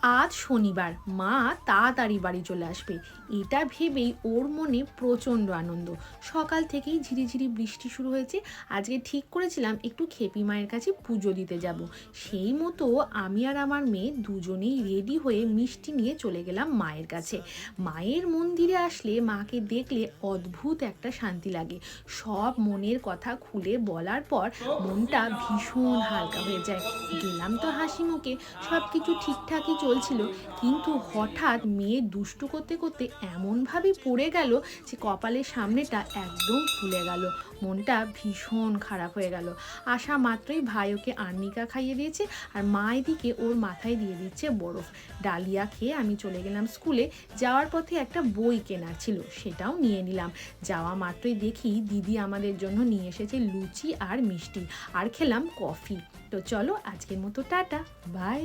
আজ শনিবার, মা তাড়াতাড়ি বাড়ি চলে আসবে, এটা ভেবেই ওর মনে প্রচণ্ড আনন্দ। সকাল থেকেই ঝিরিঝিরি বৃষ্টি শুরু হয়েছে। আজকে ঠিক করেছিলাম একটু খেপি মায়ের কাছে পুজো দিতে যাব। সেই মতো আমি আর আমার মেয়ে দুজনেই রেডি হয়ে মিষ্টি নিয়ে চলে গেলাম মায়ের কাছে। মায়ের মন্দিরে আসলে মাকে দেখলে অদ্ভুত একটা শান্তি লাগে। সব মনের কথা খুলে বলার পর মনটা ভীষণ হালকা হয়ে যায়। গেলাম তো হাসি মুখে, সব কিছু ঠিকঠাকই চলছিল। কিন্তু হঠাৎ মেয়ে দুষ্টু করতে করতে এমনভাবে পড়ে গেল যে কপালের সামনেটা একদম ফুলে গেল। মনটা ভীষণ খারাপ হয়ে গেল। আসা মাত্রই ভাই ওকে আর্নিকা খাইয়ে দিয়েছে, আর মা এদিকে ওর মাথায় দিয়ে দিচ্ছে বরফ। ডালিয়া খেয়ে আমি চলে গেলাম স্কুলে। যাওয়ার পথে একটা বই কেনার ছিল, সেটাও নিয়ে নিলাম। যাওয়া মাত্রই দেখি দিদি আমাদের জন্য নিয়ে এসেছে লুচি আর মিষ্টি, আর খেলাম কফি। তো চলো আজকের মতো টাটা, বাই।